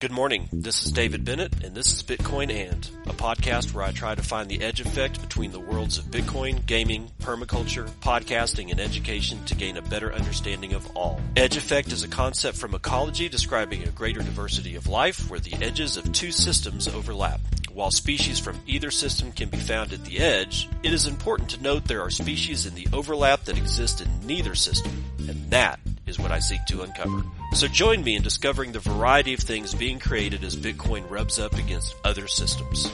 Good morning. This is David Bennett, and this is Bitcoin And, a podcast where I try to find the edge effect between the worlds of Bitcoin, gaming, permaculture, podcasting, and education to gain a better understanding of all. Edge effect is a concept from ecology describing a greater diversity of life where the edges of two systems overlap. While species from either system can be found at the edge, it is important to note there are species in the overlap that exist in neither system, and that is what I seek to uncover. So join me in discovering the variety of things being created as Bitcoin rubs up against other systems.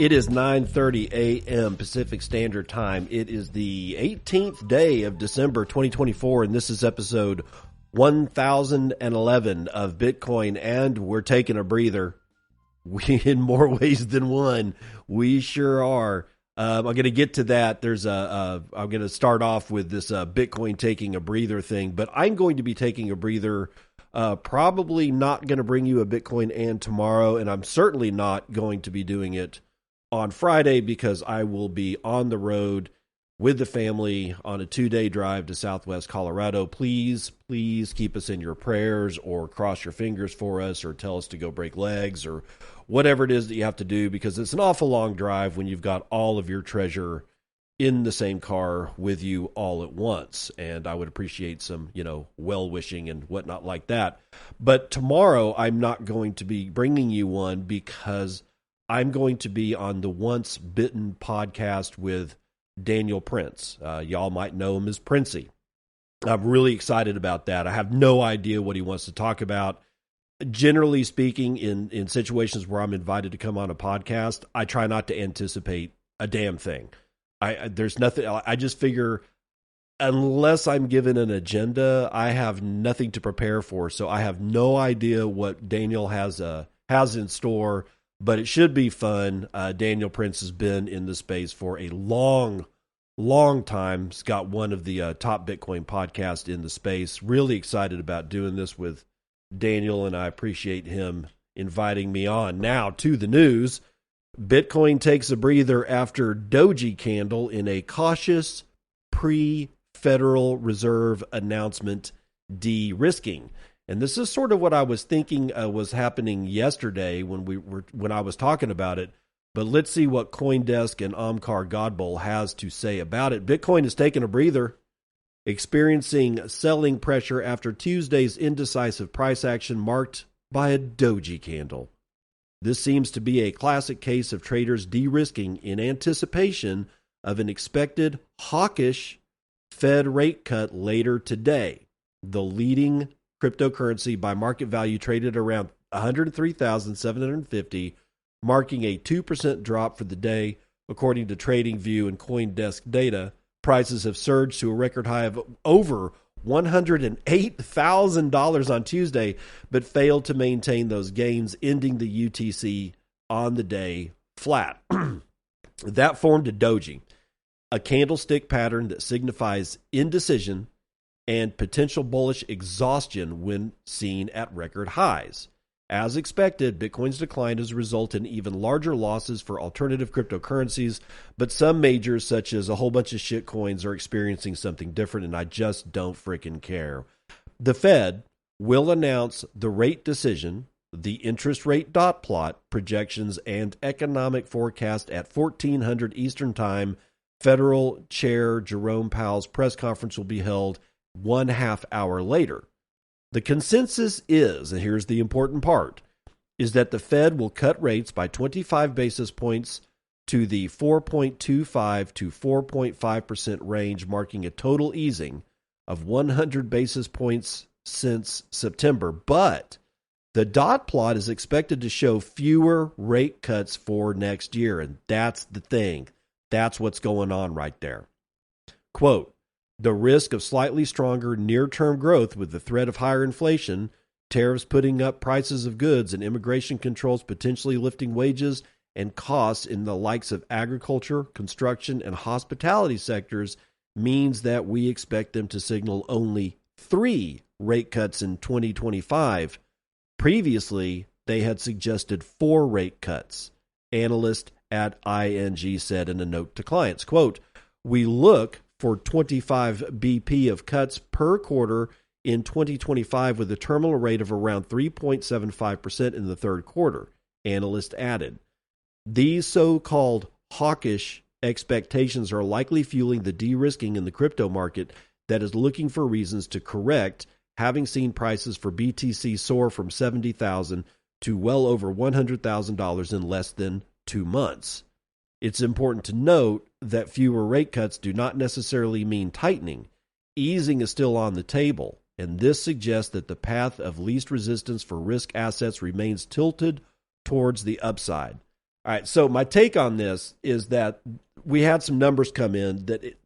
It is 9:30 a.m. Pacific Standard Time. It is the 18th day of December 2024, and this is episode 1011 of Bitcoin, and we're taking a breather. In more ways than one, we sure are. I'm going to get to that. I'm going to start off with this Bitcoin taking a breather thing, but I'm going to be taking a breather. Probably not going to bring you a Bitcoin and tomorrow, and I'm certainly not going to be doing it on Friday because I will be on the road with the family on a 2-day drive to Southwest Colorado. Please keep us in your prayers, or cross your fingers for us, or tell us to go break legs, or whatever it is that you have to do, because it's an awful long drive when you've got all of your treasure in the same car with you all at once. And I would appreciate some, well-wishing and whatnot like that. But tomorrow I'm not going to be bringing you one because I'm going to be on the Once Bitten podcast with Daniel Prince. Y'all might know him as Princey. I'm really excited about that. I have no idea what he wants to talk about. Generally speaking, in situations where I'm invited to come on a podcast, I try not to anticipate a damn thing. There's nothing. I just figure unless I'm given an agenda, I have nothing to prepare for. So I have no idea what Daniel has in store, but it should be fun. Daniel Prince has been in the space for a long time. He's got one of the top Bitcoin podcasts in the space. Really excited about doing this with Daniel, and I appreciate him inviting me on. Now to the news. Bitcoin takes a breather after Doji candle in a cautious pre-Federal Reserve announcement de-risking. And this is sort of what I was thinking was happening yesterday when I was talking about it. But let's see what CoinDesk and Omkar Godbol has to say about it. Bitcoin has taken a breather, experiencing selling pressure after Tuesday's indecisive price action marked by a doji candle. This seems to be a classic case of traders de-risking in anticipation of an expected hawkish Fed rate cut later today. The leading cryptocurrency by market value traded around 103,750, marking a 2% drop for the day, according to TradingView and CoinDesk data. Prices have surged to a record high of over $108,000 on Tuesday, but failed to maintain those gains, ending the UTC on the day flat. That formed a doji, a candlestick pattern that signifies indecision and potential bullish exhaustion when seen at record highs. As expected, Bitcoin's decline has resulted in even larger losses for alternative cryptocurrencies, but some majors, such as a whole bunch of shitcoins, are experiencing something different, and I just don't freaking care. The Fed will announce the rate decision, the interest rate dot plot, projections, and economic forecast at 1400 Eastern Time. Federal Chair Jerome Powell's press conference will be held 1/2 hour later. The consensus is, and here's the important part, is that the Fed will cut rates by 25 basis points to the 4.25 to 4.5% range, marking a total easing of 100 basis points since September. But the dot plot is expected to show fewer rate cuts for next year, and that's the thing. That's what's going on right there. Quote, the risk of slightly stronger near-term growth with the threat of higher inflation, tariffs putting up prices of goods, and immigration controls potentially lifting wages and costs in the likes of agriculture, construction, and hospitality sectors means that we expect them to signal only 3 rate cuts in 2025. Previously, they had suggested 4 rate cuts. Analyst at ING said in a note to clients, quote, "We look for 25 BP of cuts per quarter in 2025 with a terminal rate of around 3.75% in the third quarter," analyst added. These so-called hawkish expectations are likely fueling the de-risking in the crypto market that is looking for reasons to correct, having seen prices for BTC soar from $70,000 to well over $100,000 in less than 2 months. It's important to note that fewer rate cuts do not necessarily mean tightening. Easing is still on the table, and this suggests that the path of least resistance for risk assets remains tilted towards the upside. All right, so my take on this is that we had some numbers come in that it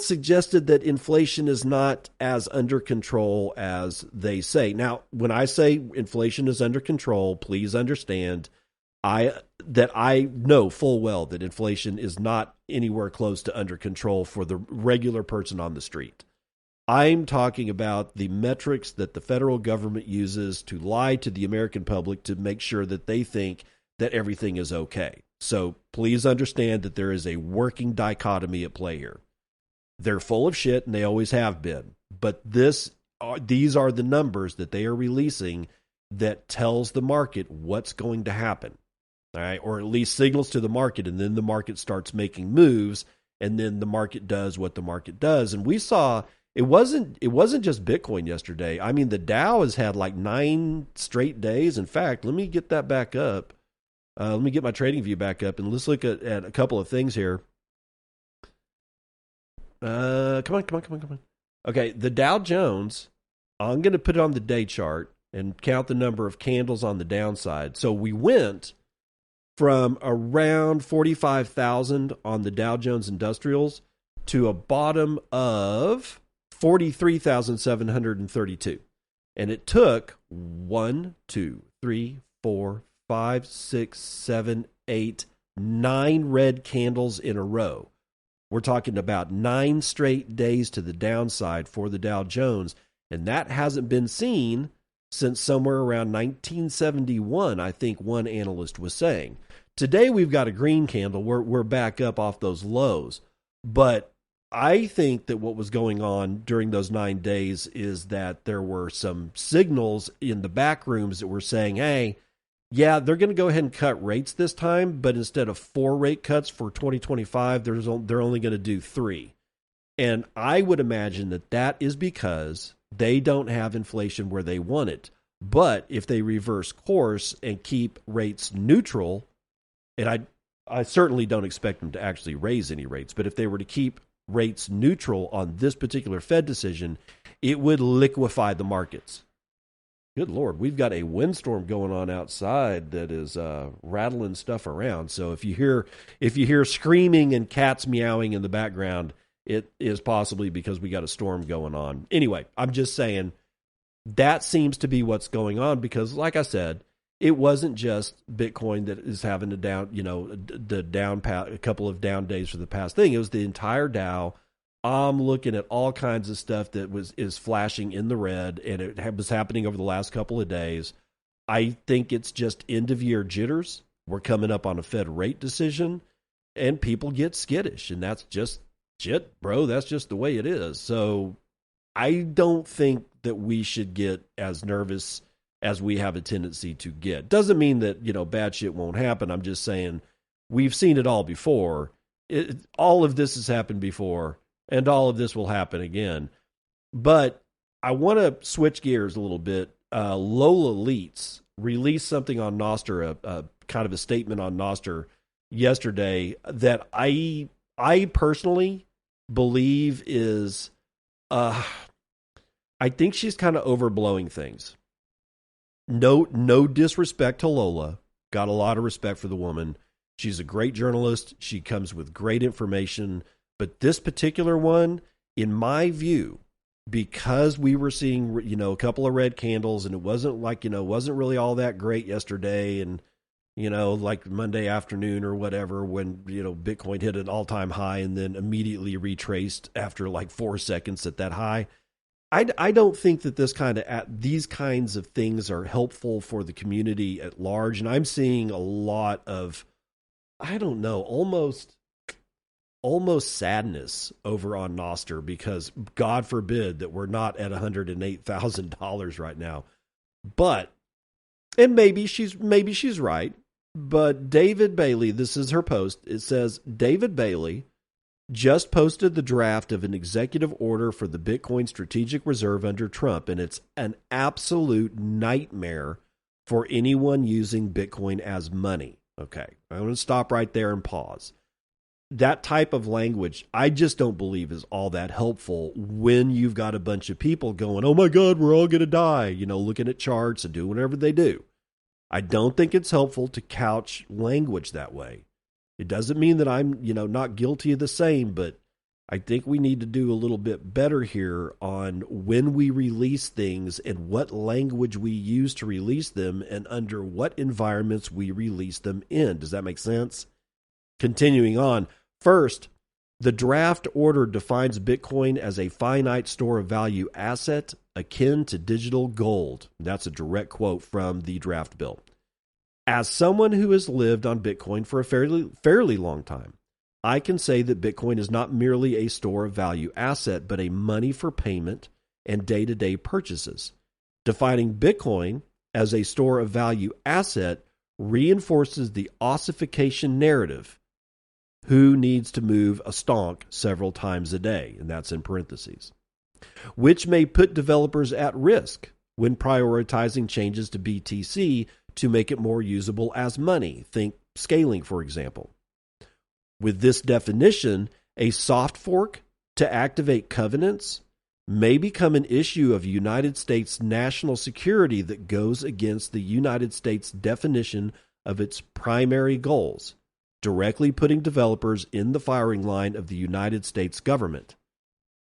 suggested that inflation is not as under control as they say. Now, when I say inflation is under control, please understand I know full well that inflation is not anywhere close to under control for the regular person on the street. I'm talking about the metrics that the federal government uses to lie to the American public to make sure that they think that everything is okay. So please understand that there is a working dichotomy at play here. They're full of shit, and they always have been. But these are the numbers that they are releasing that tells the market what's going to happen. All right, or at least signals to the market, and then the market starts making moves, and then the market does what the market does. And we saw it wasn't just Bitcoin yesterday. I mean, the Dow has had like 9 straight days. In fact, let me get that back up. Let me get my trading view back up, and let's look at a couple of things here. Come on. Okay, the Dow Jones, I'm going to put it on the day chart and count the number of candles on the downside. So we went from around 45,000 on the Dow Jones Industrials to a bottom of 43,732. And it took 1, 2, 3, 4, 5, 6, 7, 8, 9 red candles in a row. We're talking about 9 straight days to the downside for the Dow Jones, and that hasn't been seen since somewhere around 1971, I think one analyst was saying. Today we've got a green candle. We're back up off those lows, but I think that what was going on during those 9 days is that there were some signals in the back rooms that were saying, hey, yeah, they're going to go ahead and cut rates this time, but instead of 4 rate cuts for 2025, they're only going to do 3. And I would imagine that is because they don't have inflation where they want it. But if they reverse course and keep rates neutral, and I certainly don't expect them to actually raise any rates, but if they were to keep rates neutral on this particular Fed decision, it would liquefy the markets. Good Lord, we've got a windstorm going on outside that is rattling stuff around. So if you hear screaming and cats meowing in the background, it is possibly because we got a storm going on. Anyway, I'm just saying that seems to be what's going on because, like I said, it wasn't just Bitcoin that is having a down, a couple of down days for the past thing. It was the entire Dow. I'm looking at all kinds of stuff that is flashing in the red, and it was happening over the last couple of days. I think it's just end-of-year jitters. We're coming up on a Fed rate decision, and people get skittish, and that's just shit, bro. That's just the way it is. So I don't think that we should get as nervous as we have a tendency to get. Doesn't mean that, bad shit won't happen. I'm just saying we've seen it all before. All of this has happened before. And all of this will happen again. But I want to switch gears a little bit. Lola Leets released something on nostr, a kind of a statement on nostr yesterday that I personally believe is, I think she's kind of overblowing things. No disrespect to Lola. Got a lot of respect for the woman. She's a great journalist. She comes with great information. But this particular one, in my view, because we were seeing, a couple of red candles and it wasn't like, wasn't really all that great yesterday and, like Monday afternoon or whatever when, Bitcoin hit an all-time high and then immediately retraced after like 4 seconds at that high. I don't think that these kinds of things are helpful for the community at large. And I'm seeing a lot of, I don't know, almost sadness over on Nostr, because God forbid that we're not at $108,000 right now. But, and maybe she's right, but David Bailey, this is her post. It says, David Bailey just posted the draft of an executive order for the Bitcoin strategic reserve under Trump, and it's an absolute nightmare for anyone using Bitcoin as money. Okay, I'm going to stop right there and pause. That type of language, I just don't believe is all that helpful when you've got a bunch of people going, oh my God, we're all going to die, looking at charts and doing whatever they do. I don't think it's helpful to couch language that way. It doesn't mean that I'm, not guilty of the same, but I think we need to do a little bit better here on when we release things and what language we use to release them and under what environments we release them in. Does that make sense? Continuing on. First, the draft order defines Bitcoin as a finite store of value asset akin to digital gold. That's a direct quote from the draft bill. As someone who has lived on Bitcoin for a fairly long time, I can say that Bitcoin is not merely a store of value asset, but a money for payment and day-to-day purchases. Defining Bitcoin as a store of value asset reinforces the ossification narrative. Who needs to move a stonk several times a day? And that's in parentheses. Which may put developers at risk when prioritizing changes to BTC to make it more usable as money. Think scaling, for example. With this definition, a soft fork to activate covenants may become an issue of United States national security that goes against the United States definition of its primary goals, directly putting developers in the firing line of the United States government.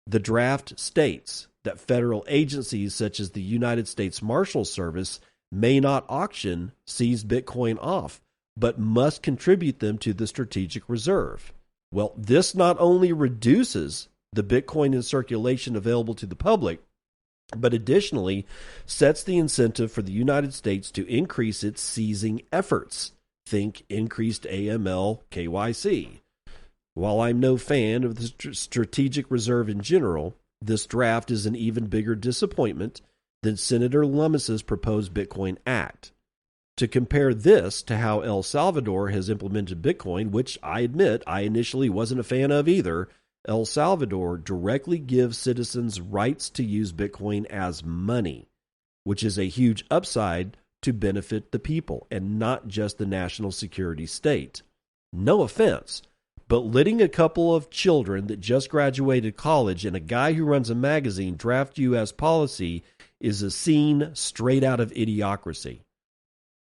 The draft states that federal agencies such as the United States Marshal Service may not auction seized Bitcoin off, but must contribute them to the strategic reserve. Well, this not only reduces the Bitcoin in circulation available to the public, but additionally sets the incentive for the United States to increase its seizing efforts. Think increased AML KYC. While I'm no fan of the strategic reserve in general, this draft is an even bigger disappointment than Senator Lummis's proposed Bitcoin Act. To compare this to how El Salvador has implemented Bitcoin, which I admit I initially wasn't a fan of either, El Salvador directly gives citizens rights to use Bitcoin as money, which is a huge upside to benefit the people and not just the national security state. No offense, but letting a couple of children that just graduated college and a guy who runs a magazine draft U.S. policy is a scene straight out of Idiocracy.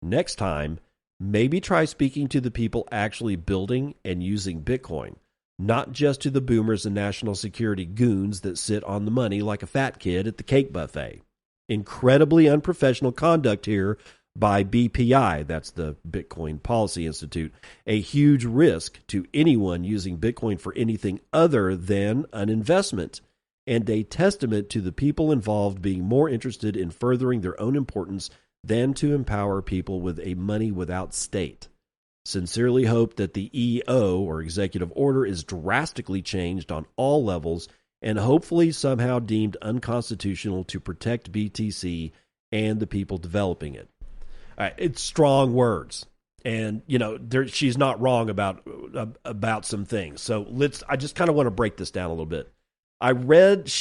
Next time, maybe try speaking to the people actually building and using Bitcoin, not just to the boomers and national security goons that sit on the money like a fat kid at the cake buffet. Incredibly unprofessional conduct here by BPI, that's the Bitcoin Policy Institute, a huge risk to anyone using Bitcoin for anything other than an investment, and a testament to the people involved being more interested in furthering their own importance than to empower people with a money without state. Sincerely hope that the EO, or executive order, is drastically changed on all levels and hopefully somehow deemed unconstitutional to protect BTC and the people developing it. It's strong words. And, she's not wrong about some things. So I just kind of want to break this down a little bit. I read,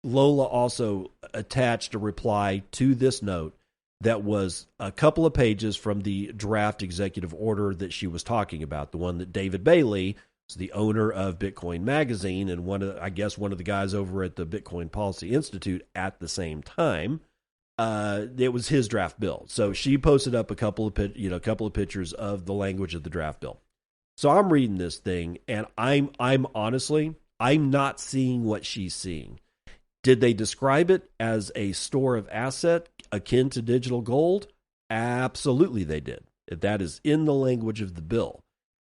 Lola also attached a reply to this note that was a couple of pages from the draft executive order that she was talking about, the one that David Bailey is the owner of Bitcoin Magazine and one of the guys over at the Bitcoin Policy Institute at the same time. It was his draft bill. So she posted up a couple of pictures of the language of the draft bill. So I'm reading this thing and I'm honestly, I'm not seeing what she's seeing. Did they describe it as a store of asset akin to digital gold? Absolutely they did. That is in the language of the bill.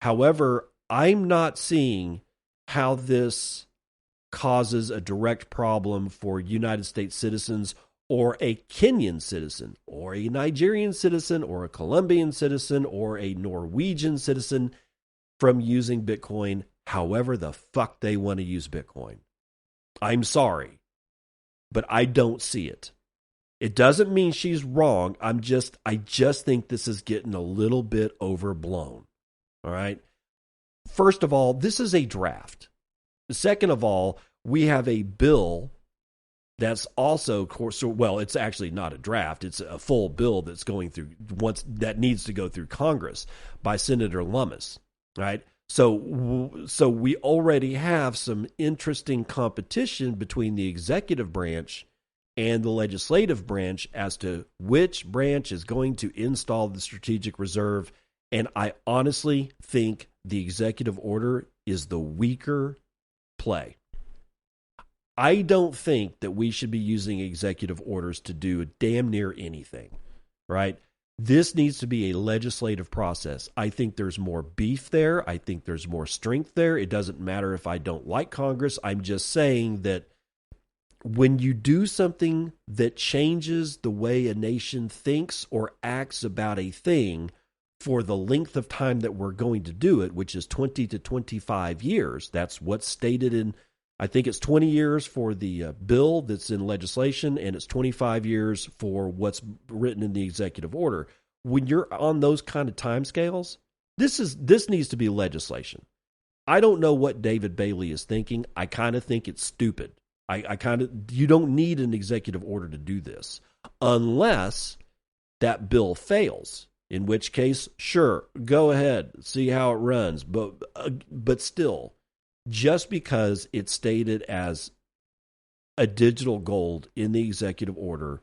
However, I'm not seeing how this causes a direct problem for United States citizens or a Kenyan citizen or a Nigerian citizen or a Colombian citizen or a Norwegian citizen from using Bitcoin however the fuck they want to use Bitcoin. I'm sorry, but I don't see it. It doesn't mean she's wrong. I just think this is getting a little bit overblown. All right. First of all, this is a draft. Second of all, we have a bill that's also, well, it's actually not a draft. It's a full bill that's going through that needs to go through Congress by Senator Lummis. Right. So we already have some interesting competition between the executive branch and the legislative branch as to which branch is going to install the strategic reserve. And I honestly think the executive order is the weaker play. I don't think that we should be using executive orders to do damn near anything, right? This needs to be a legislative process. I think there's more beef there. I think there's more strength there. It doesn't matter if I don't like Congress. I'm just saying that when you do something that changes the way a nation thinks or acts about a thing for the length of time that we're going to do it, which is 20 to 25 years, that's what's stated in, I think it's 20 years for the bill that's in legislation, and it's 25 years for what's written in the executive order. When you're on those kind of timescales, this needs to be legislation. I don't know what David Bailey is thinking. I kind of think it's stupid. You don't need an executive order to do this unless that bill fails, in which case, sure, go ahead, see how it runs. But still, just because it's stated as a digital gold in the executive order,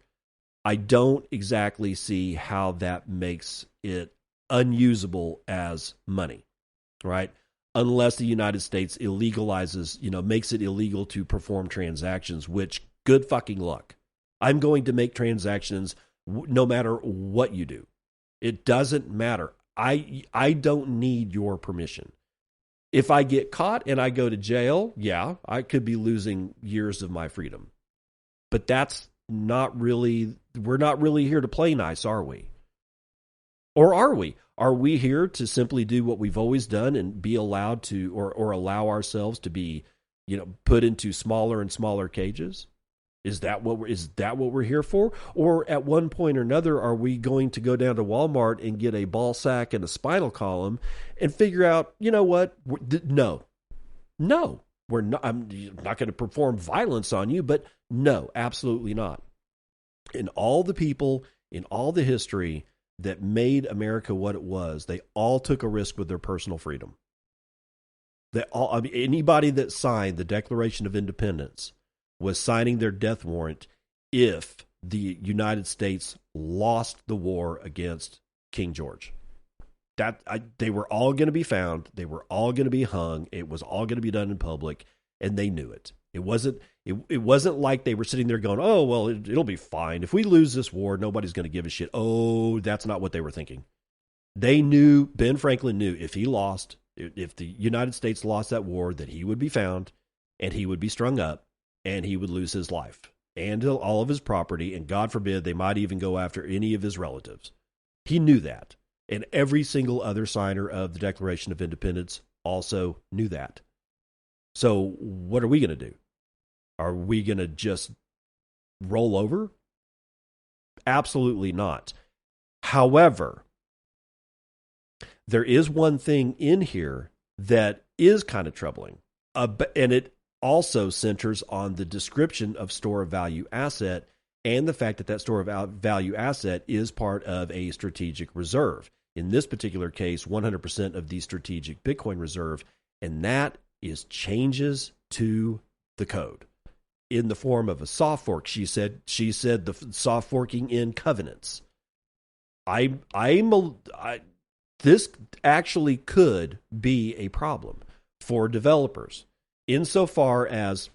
I don't exactly see how that makes it unusable as money, right? Unless the United States illegalizes, makes it illegal to perform transactions, which good fucking luck. I'm going to make transactions no matter what you do. It doesn't matter. I don't need your permission. If I get caught and I go to jail, yeah, I could be losing years of my freedom. But that's not really, we're not really here to play nice, are we? Or are we? Are we here to simply do what we've always done and be allowed to, or allow ourselves to be, put into smaller and smaller cages? Is that what we're here for? Or at one point or another, are we going to go down to Walmart and get a ball sack and a spinal column and figure out, you know what? No, we're not. I'm not going to perform violence on you, but no, absolutely not. And all the people in all the history that made America what it was, they all took a risk with their personal freedom. Anybody that signed the Declaration of Independence was signing their death warrant if the United States lost the war against King George. They were all going to be found. They were all going to be hung. It was all going to be done in public, and they knew it. It wasn't like they were sitting there going, oh, well, it'll be fine. If we lose this war, nobody's going to give a shit. Oh, that's not what they were thinking. They knew, Ben Franklin knew if the United States lost that war, that he would be found and he would be strung up and he would lose his life and all of his property. And God forbid, they might even go after any of his relatives. He knew that. And every single other signer of the Declaration of Independence also knew that. So what are we going to do? Are we going to just roll over? Absolutely not. However, there is one thing in here that is kind of troubling, and it also centers on the description of store of value asset and the fact that store of value asset is part of a strategic reserve. In this particular case, 100% of the strategic Bitcoin reserve, and that is changes to the code in the form of a soft fork. She said the soft forking in covenants. This actually could be a problem for developers insofar as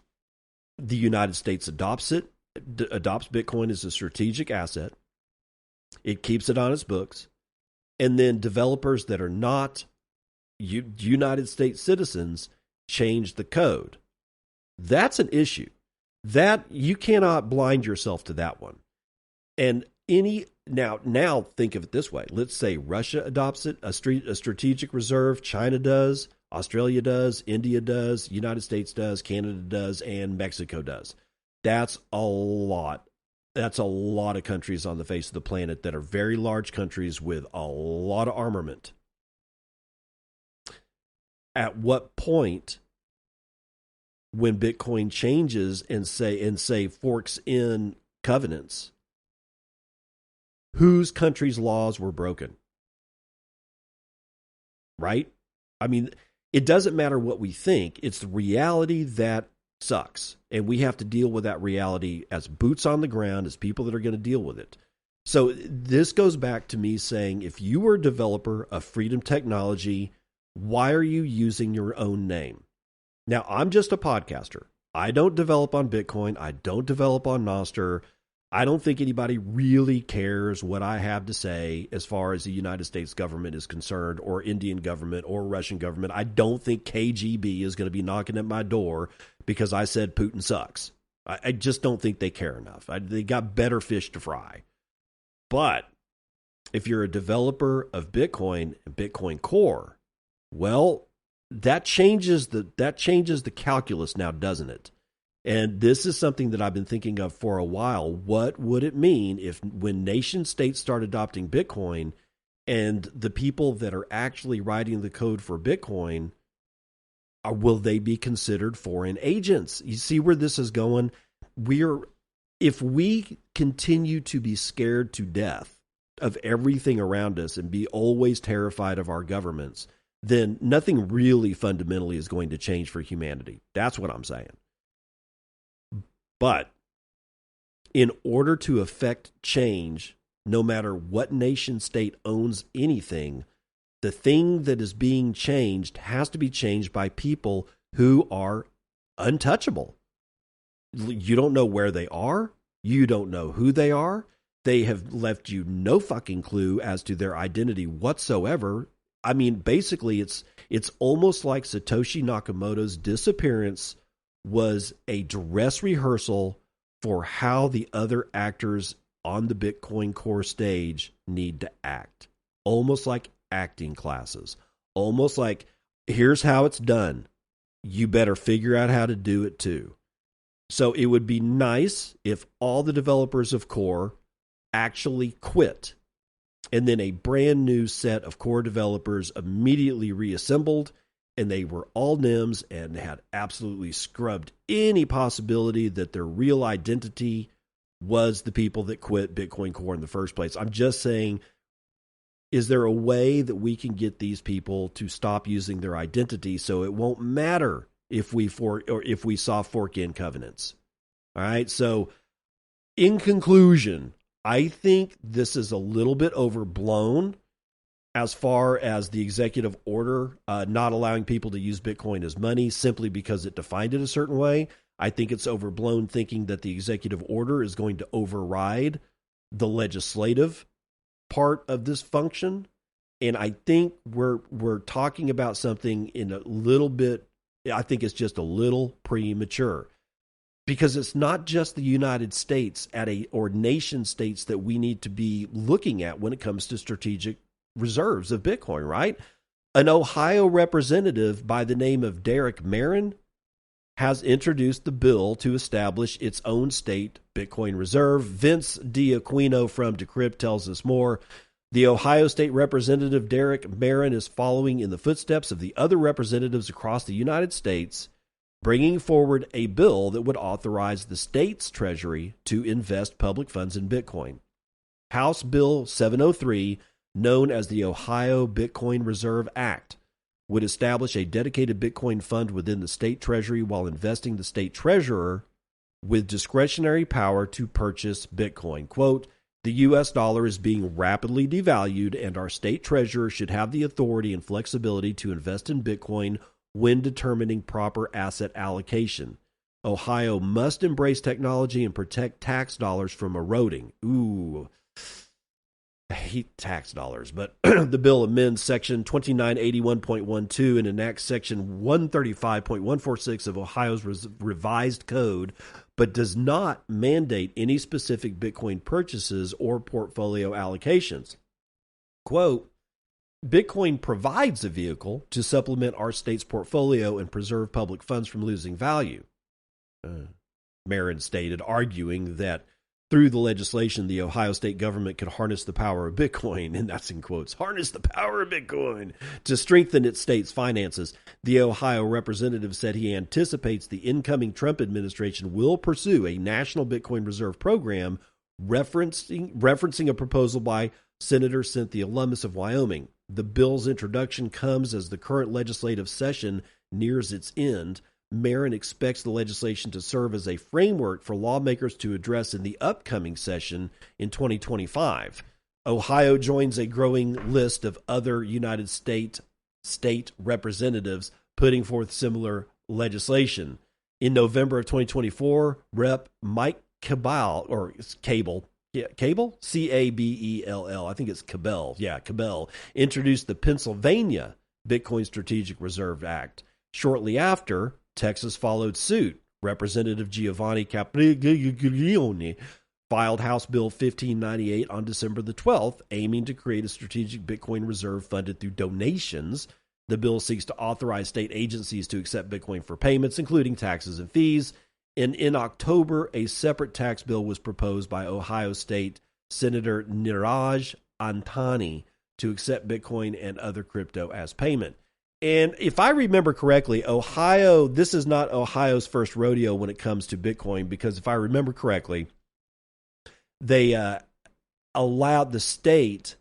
the United States adopts Bitcoin as a strategic asset. It keeps it on its books. And then developers that are not United States citizens change the code. That's an issue. That you cannot blind yourself to that one. And now think of it this way. Let's say Russia adopts it, a strategic reserve, China does, Australia does, India does, United States does, Canada does, and Mexico does. That's a lot. That's a lot of countries on the face of the planet that are very large countries with a lot of armament. At what point, when Bitcoin changes and say forks in covenants, whose country's laws were broken? Right? I mean, it doesn't matter what we think. It's the reality that sucks. And we have to deal with that reality as boots on the ground, as people that are going to deal with it. So this goes back to me saying, if you were a developer of Freedom Technology, why are you using your own name? Now, I'm just a podcaster. I don't develop on Bitcoin. I don't develop on nostr. I don't think anybody really cares what I have to say as far as the United States government is concerned, or Indian government, or Russian government. I don't think KGB is going to be knocking at my door because I said Putin sucks. I just don't think they care enough. They got better fish to fry. But if you're a developer of Bitcoin and Bitcoin Core, well, that changes the calculus now, doesn't it? And this is something that I've been thinking of for a while. What would it mean if, when nation states start adopting Bitcoin, and the people that are actually writing the code for Bitcoin, will they be considered foreign agents? You see where this is going? If we continue to be scared to death of everything around us and be always terrified of our governments, then nothing really fundamentally is going to change for humanity. That's what I'm saying. But in order to affect change, no matter what nation state owns anything, the thing that is being changed has to be changed by people who are untouchable. You don't know where they are. You don't know who they are. They have left you no fucking clue as to their identity whatsoever. I mean, basically, it's almost like Satoshi Nakamoto's disappearance was a dress rehearsal for how the other actors on the Bitcoin Core stage need to act. Almost like acting classes. Almost like, here's how it's done. You better figure out how to do it too. So it would be nice if all the developers of Core actually quit, and then a brand new set of Core developers immediately reassembled, and they were all NIMs and had absolutely scrubbed any possibility that their real identity was the people that quit Bitcoin Core in the first place. I'm just saying, is there a way that we can get these people to stop using their identity so it won't matter if we soft fork in covenants? All right. So in conclusion, I think this is a little bit overblown as far as the executive order not allowing people to use Bitcoin as money simply because it defined it a certain way. I think it's overblown thinking that the executive order is going to override the legislative part of this function. And I think we're talking about something in a little bit, I think it's just a little premature. Because it's not just the United States or nation states that we need to be looking at when it comes to strategic reserves of Bitcoin, right? An Ohio representative by the name of Derek Marin has introduced the bill to establish its own state Bitcoin reserve. Vince D'Aquino from Decrypt tells us more. The Ohio State Representative Derek Marin is following in the footsteps of the other representatives across the United States, bringing forward a bill that would authorize the state's treasury to invest public funds in Bitcoin. House Bill 703, known as the Ohio Bitcoin Reserve Act, would establish a dedicated Bitcoin fund within the state treasury while investing the state treasurer with discretionary power to purchase Bitcoin. Quote, the U.S. dollar is being rapidly devalued, and our state treasurer should have the authority and flexibility to invest in Bitcoin when determining proper asset allocation. Ohio must embrace technology and protect tax dollars from eroding. Ooh. I hate tax dollars, but the bill amends Section 2981.12 and enacts Section 135.146 of Ohio's revised code, but does not mandate any specific Bitcoin purchases or portfolio allocations. Quote, Bitcoin provides a vehicle to supplement our state's portfolio and preserve public funds from losing value, Marin stated, arguing that through the legislation, the Ohio state government could harness the power of Bitcoin, and that's in quotes, harness the power of Bitcoin to strengthen its state's finances. The Ohio representative said he anticipates the incoming Trump administration will pursue a national Bitcoin reserve program referencing a proposal by Senator Cynthia Lummis of Wyoming. The bill's introduction comes as the current legislative session nears its end. Marin expects the legislation to serve as a framework for lawmakers to address in the upcoming session in 2025. Ohio joins a growing list of other United States state representatives putting forth similar legislation. In November of 2024, Rep. Mike Cabell, C-A-B-E-L-L, I think it's Cabell, Cabell, introduced the Pennsylvania Bitcoin Strategic Reserve Act. Shortly after, Texas followed suit. Representative Giovanni Capriglione filed House Bill 1598 on December the 12th, aiming to create a strategic Bitcoin reserve funded through donations. The bill seeks to authorize state agencies to accept Bitcoin for payments, including taxes and fees. And in October, a separate tax bill was proposed by Ohio State Senator Niraj Antani to accept Bitcoin and other crypto as payment. And if I remember correctly, Ohio, this is not Ohio's first rodeo when it comes to Bitcoin, because if I remember correctly, they allowed the state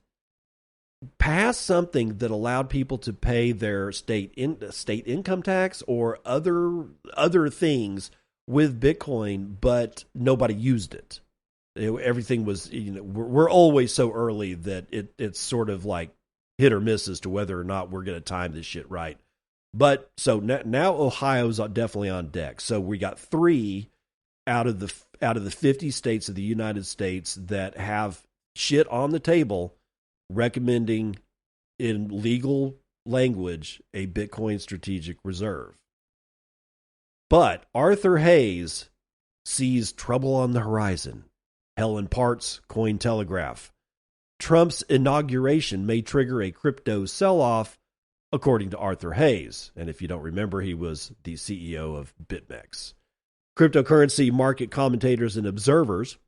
passed something that allowed people to pay their state income tax or other things with Bitcoin, but nobody used it. Everything was, we're always so early that it's sort of like hit or miss as to whether or not we're going to time this shit right. But so now Ohio's definitely on deck. So we got 3 out of the 50 states of the United States that have shit on the table recommending in legal language a Bitcoin strategic reserve. But Arthur Hayes sees trouble on the horizon. Helen Partz, Cointelegraph. Trump's inauguration may trigger a crypto sell-off, according to Arthur Hayes. And if you don't remember, he was the CEO of BitMEX. Cryptocurrency market commentators and observers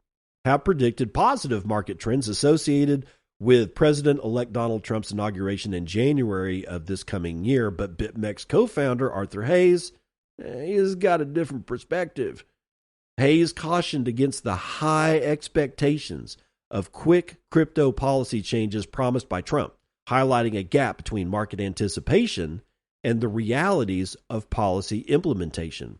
have predicted positive market trends associated with President-elect Donald Trump's inauguration in January of this coming year. But BitMEX co-founder Arthur Hayes, he's got a different perspective. Hayes cautioned against the high expectations of quick crypto policy changes promised by Trump, highlighting a gap between market anticipation and the realities of policy implementation.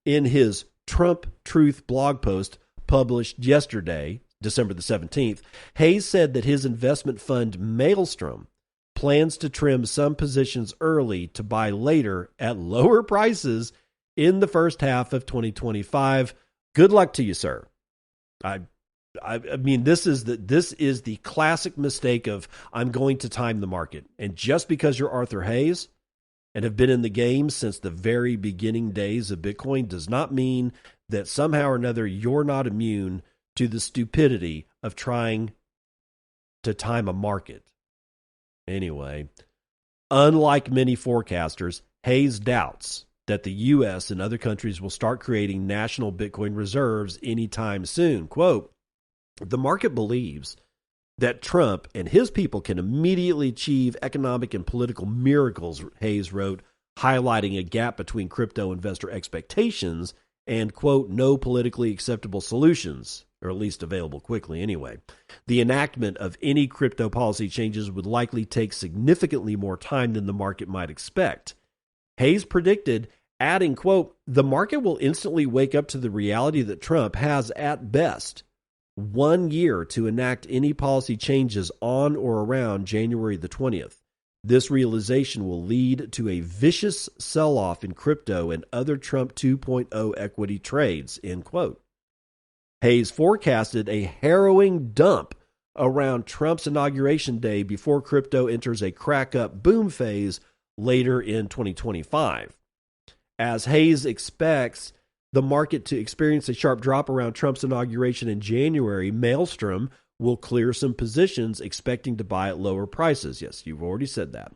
In his Trump Truth blog post published yesterday, December the 17th, Hayes said that his investment fund Maelstrom plans to trim some positions early to buy later at lower prices in the first half of 2025. Good luck to you, sir. I mean, this is the classic mistake of I'm going to time the market. And just because you're Arthur Hayes and have been in the game since the very beginning days of Bitcoin does not mean that somehow or another you're not immune to the stupidity of trying to time a market. Anyway, unlike many forecasters, Hayes doubts that the U.S. and other countries will start creating national Bitcoin reserves anytime soon. Quote, the market believes that Trump and his people can immediately achieve economic and political miracles, Hayes wrote, highlighting a gap between crypto investor expectations and, quote, no politically acceptable solutions, or at least available quickly anyway. The enactment of any crypto policy changes would likely take significantly more time than the market might expect. Hayes predicted, adding, quote, the market will instantly wake up to the reality that Trump has, at best, 1 year to enact any policy changes on or around January the 20th. This realization will lead to a vicious sell-off in crypto and other Trump 2.0 equity trades, end quote. Hayes forecasted a harrowing dump around Trump's inauguration day before crypto enters a crack-up boom phase later in 2025. As Hayes expects the market to experience a sharp drop around Trump's inauguration in January, Maelstrom will clear some positions expecting to buy at lower prices. Yes, you've already said that.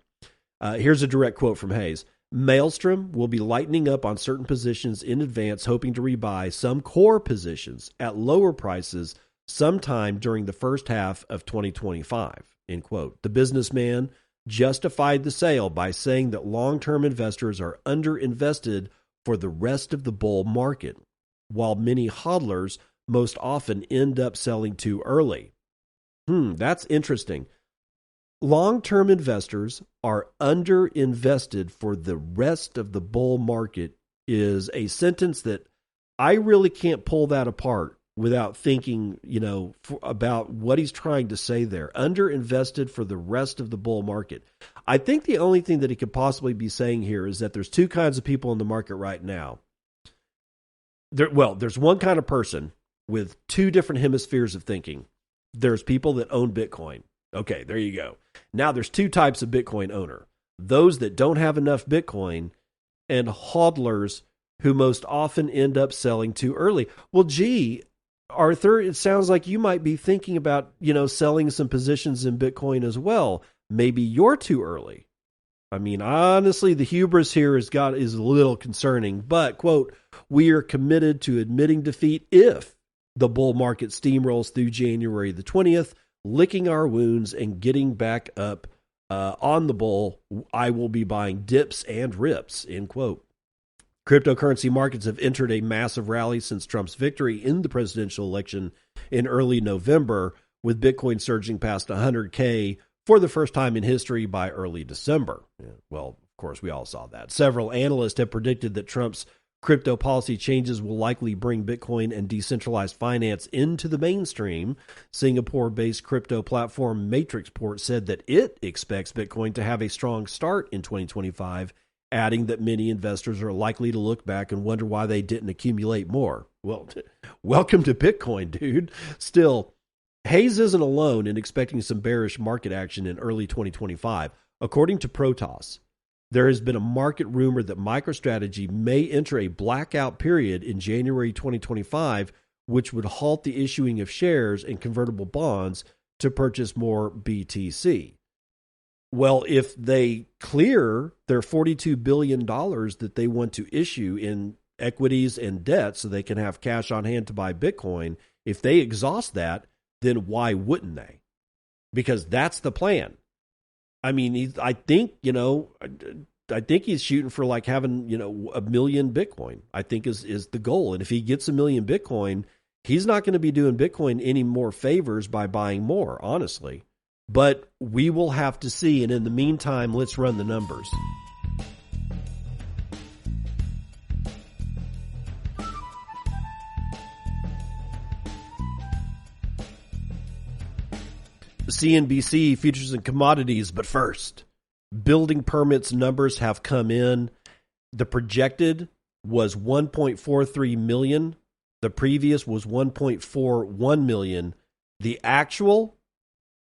Here's a direct quote from Hayes. Maelstrom will be lightening up on certain positions in advance, hoping to rebuy some core positions at lower prices sometime during the first half of 2025, end quote. The businessman justified the sale by saying that long-term investors are underinvested for the rest of the bull market, while many hodlers most often end up selling too early. That's interesting. Long-term investors are underinvested for the rest of the bull market is a sentence that I really can't pull that apart without thinking, about what he's trying to say there. Underinvested for the rest of the bull market. I think the only thing that he could possibly be saying here is that there's two kinds of people in the market right now. There's one kind of person with two different hemispheres of thinking. There's people that own Bitcoin. Okay, there you go. Now there's two types of Bitcoin owner. Those that don't have enough Bitcoin and hodlers who most often end up selling too early. Well, gee, Arthur, it sounds like you might be thinking about, selling some positions in Bitcoin as well. Maybe you're too early. I mean, honestly, the hubris here is a little concerning, but, quote, we are committed to admitting defeat if the bull market steamrolls through January the 20th, licking our wounds and getting back up on the bull. I will be buying dips and rips, end quote. Cryptocurrency markets have entered a massive rally since Trump's victory in the presidential election in early November, with Bitcoin surging past 100K for the first time in history by early December. Well, of course, we all saw that. Several analysts have predicted that Trump's crypto policy changes will likely bring Bitcoin and decentralized finance into the mainstream. Singapore-based crypto platform Matrixport said that it expects Bitcoin to have a strong start in 2025, adding that many investors are likely to look back and wonder why they didn't accumulate more. Well, welcome to Bitcoin, dude. Still, Hayes isn't alone in expecting some bearish market action in early 2025. According to Protos, there has been a market rumor that MicroStrategy may enter a blackout period in January 2025, which would halt the issuing of shares and convertible bonds to purchase more BTC. Well, if they clear their $42 billion that they want to issue in equities and debt so they can have cash on hand to buy Bitcoin, if they exhaust that, then why wouldn't they? Because that's the plan. I mean, I think he's shooting for like having, 1 million Bitcoin, I think is the goal. And if he gets 1 million Bitcoin, he's not going to be doing Bitcoin any more favors by buying more, honestly. But we will have to see. And in the meantime, let's run the numbers. CNBC futures and commodities, but first, building permits numbers have come in. The projected was 1.43 million. The previous was 1.41 million. The actual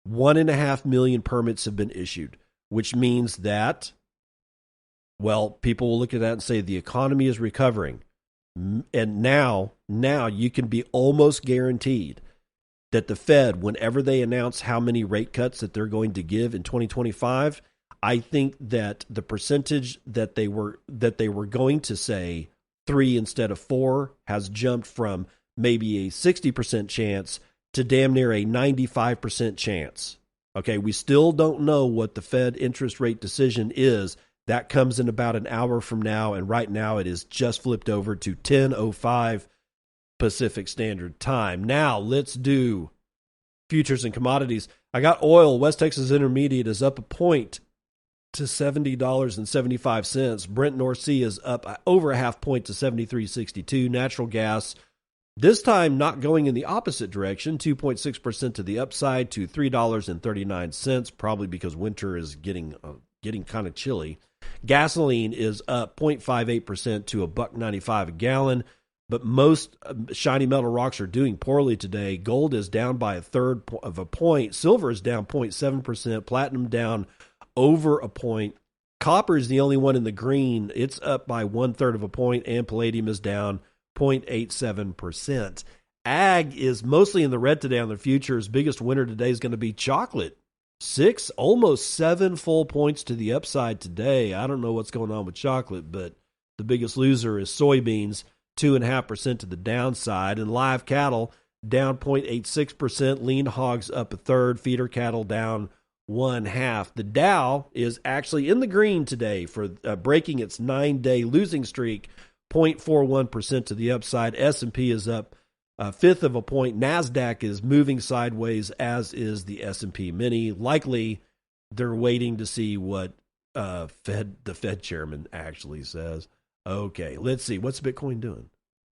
1.5 million permits have been issued, which means that, well, people will look at that and say the economy is recovering. And now you can be almost guaranteed that the Fed, whenever they announce how many rate cuts that they're going to give in 2025, I think that the percentage that they were going to say 3 instead of 4 has jumped from maybe a 60% chance to damn near a 95% chance. Okay, we still don't know what the Fed interest rate decision is. That comes in about an hour from now, and right now it is just flipped over to 10:05 Pacific Standard Time. Now let's do futures and commodities. I got oil. West Texas Intermediate is up a point to $70.75. Brent North Sea is up over a half point to 73.62. Natural gas, this time not going in the opposite direction, 2.6% to the upside to $3.39, probably because winter is getting kind of chilly. Gasoline is up 0.58% to $1.95 a gallon. but most shiny metal rocks are doing poorly today. Gold is down by 1/3 of a point. Silver is down 0.7%. Platinum down over a point. Copper is the only one in the green. It's up by 1/3 of a point, and palladium is down 0.87%. Ag is mostly in the red today on the futures. Biggest winner today is going to be chocolate. 6, almost 7 full points to the upside today. I don't know what's going on with chocolate, but the biggest loser is soybeans, 2.5% to the downside. And live cattle down 0.86%. Lean hogs up 1/3. Feeder cattle down 1/2. The Dow is actually in the green today for breaking its 9-day losing streak, 0.41% to the upside. S&P is up 1/5 of a point. NASDAQ is moving sideways, as is the S&P Mini. Likely, they're waiting to see what the Fed chairman actually says. Okay, let's see. What's Bitcoin doing?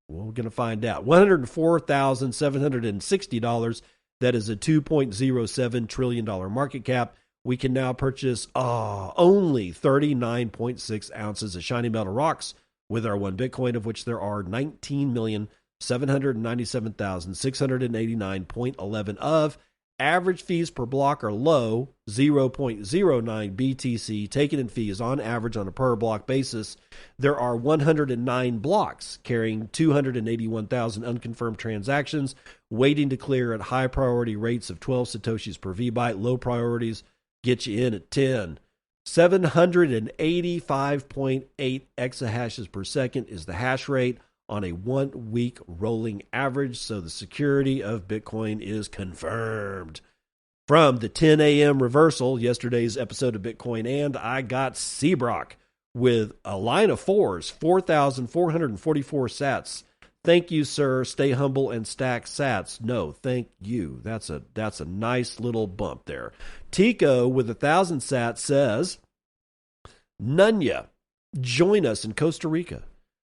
Well, we're going to find out. $104,760. That is a $2.07 trillion market cap. We can now purchase only 39.6 ounces of shiny metal rocks with our one Bitcoin, of which there are 19,797,689.11 of. Average fees per block are low, 0.09 BTC taken in fees on average on a per block basis. There are 109 blocks carrying 281,000 unconfirmed transactions waiting to clear at high priority rates of 12 Satoshis per VByte. Low priorities get you in at 10. 785.8 exahashes per second is the hash rate on a 1-week rolling average, so the security of Bitcoin is confirmed. From the 10 a.m. reversal, yesterday's episode of Bitcoin And, I got Seabrock with a line of 4s, 4,444 sats. Thank you, sir. Stay humble and stack sats. No, thank you. That's a nice little bump there. Tico with 1,000 sats says, Nunya, join us in Costa Rica.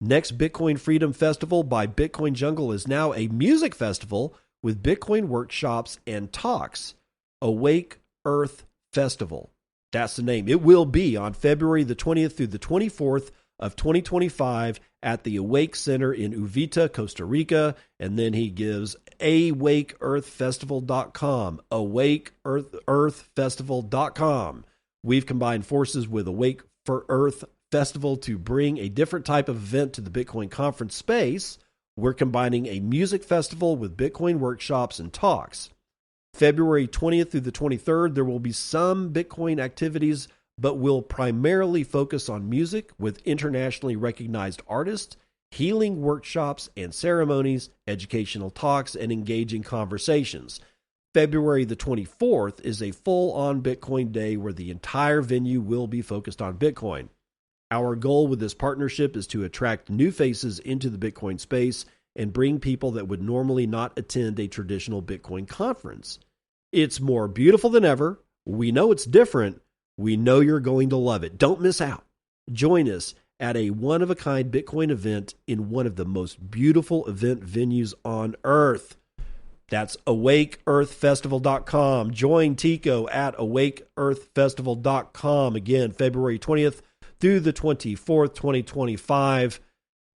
Next Bitcoin Freedom Festival by Bitcoin Jungle is now a music festival with Bitcoin workshops and talks. Awake Earth Festival. That's the name. It will be on February the 20th through the 24th of 2025 at the Awake Center in Uvita, Costa Rica. And then he gives awakeearthfestival.com. Awakeearthfestival.com. We've combined forces with Awake for Earth Festival to bring a different type of event to the Bitcoin conference space. We're combining a music festival with Bitcoin workshops and talks. February 20th through the 23rd, there will be some Bitcoin activities, but we'll primarily focus on music with internationally recognized artists, healing workshops and ceremonies, educational talks, and engaging conversations. February the 24th is a full-on Bitcoin day where the entire venue will be focused on Bitcoin. Our goal with this partnership is to attract new faces into the Bitcoin space and bring people that would normally not attend a traditional Bitcoin conference. It's more beautiful than ever. We know it's different. We know you're going to love it. Don't miss out. Join us at a one-of-a-kind Bitcoin event in one of the most beautiful event venues on earth. That's awakeearthfestival.com. Join Tico at awakeearthfestival.com. Again, February 20th through the 24th, 2025.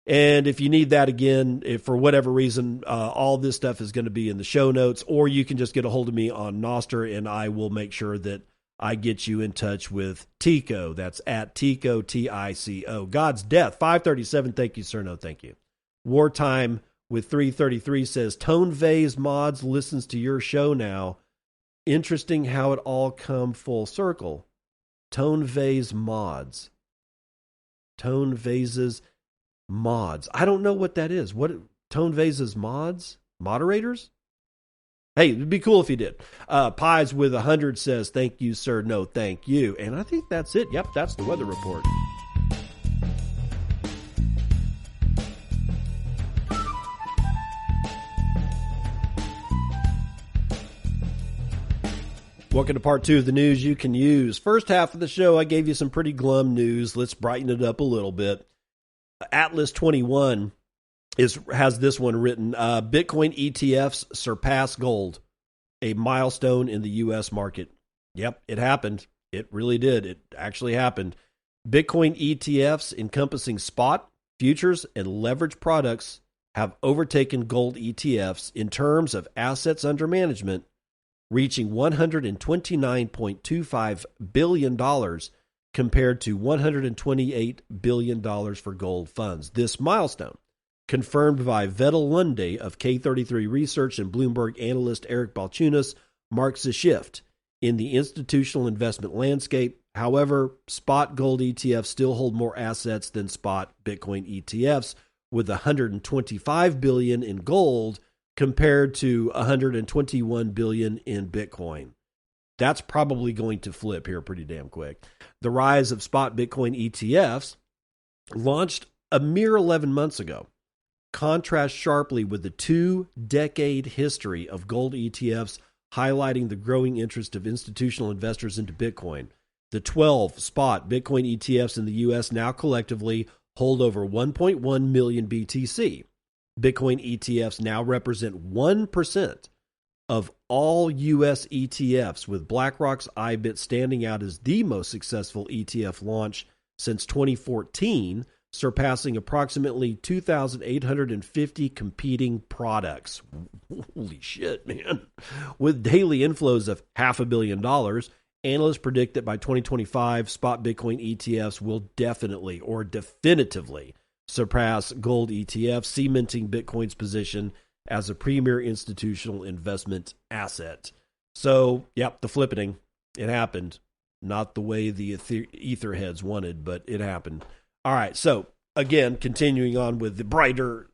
And if you need that again, if for whatever reason, all this stuff is going to be in the show notes, or you can just get a hold of me on nostr, and I will make sure that I get you in touch with Tico. That's at Tico, Tico. God's Death, 537. Thank you, sir. No, thank you. Wartime with 333 says, Tone Vase Mods listens to your show now. Interesting how it all come full circle. Tone Vase Mods. Tone Vases Mods. I don't know what that is. What Tone Vases Mods? Moderators? Hey, it'd be cool if you did. Pies with 100 says, thank you, sir. No, thank you. And I think that's it. Yep, that's the weather report. Welcome to part 2 of the news you can use. First half of the show, I gave you some pretty glum news. Let's brighten it up a little bit. Atlas 21 has this one written, Bitcoin ETFs surpass gold, a milestone in the U.S. market. Yep, it happened. It really did. It actually happened. Bitcoin ETFs encompassing spot, futures, and leverage products have overtaken gold ETFs in terms of assets under management, reaching $129.25 billion compared to $128 billion for gold funds. This milestone, confirmed by Vettel Lunde of K33 Research and Bloomberg analyst Eric Balchunas, marks a shift in the institutional investment landscape. However, spot gold ETFs still hold more assets than spot Bitcoin ETFs, with $125 billion in gold compared to $121 billion in Bitcoin. That's probably going to flip here pretty damn quick. The rise of spot Bitcoin ETFs, launched a mere 11 months ago, contrasts sharply with the 2-decade history of gold ETFs, highlighting the growing interest of institutional investors into Bitcoin. The 12 spot Bitcoin ETFs in the U.S. now collectively hold over 1.1 million BTC. Bitcoin ETFs now represent 1% of all U.S. ETFs, with BlackRock's IBIT standing out as the most successful ETF launch since 2014, surpassing approximately 2,850 competing products. Holy shit, man. With daily inflows of $500 million, analysts predict that by 2025, spot Bitcoin ETFs will definitively surpass gold ETFs, cementing Bitcoin's position as a premier institutional investment asset. So, yep, the flippening, it happened. Not the way the etherheads wanted, but it happened. All right, so again, continuing on with the brighter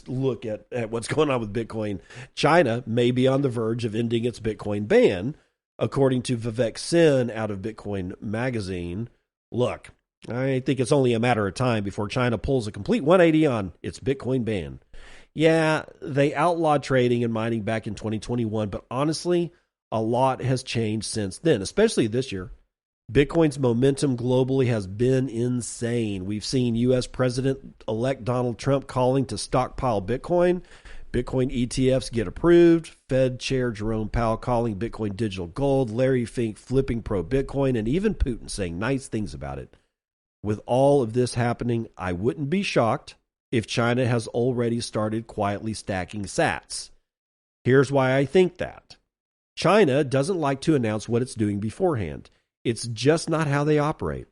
look at what's going on with Bitcoin, China may be on the verge of ending its Bitcoin ban, according to Vivek Sen out of Bitcoin Magazine. Look, I think it's only a matter of time before China pulls a complete 180 on its Bitcoin ban. Yeah, they outlawed trading and mining back in 2021, but honestly, a lot has changed since then, especially this year. Bitcoin's momentum globally has been insane. We've seen U.S. President-elect Donald Trump calling to stockpile Bitcoin. Bitcoin ETFs get approved. Fed Chair Jerome Powell calling Bitcoin digital gold. Larry Fink flipping pro-Bitcoin, and even Putin saying nice things about it. With all of this happening, I wouldn't be shocked if China has already started quietly stacking sats. Here's why I think that. China doesn't like to announce what it's doing beforehand. It's just not how they operate.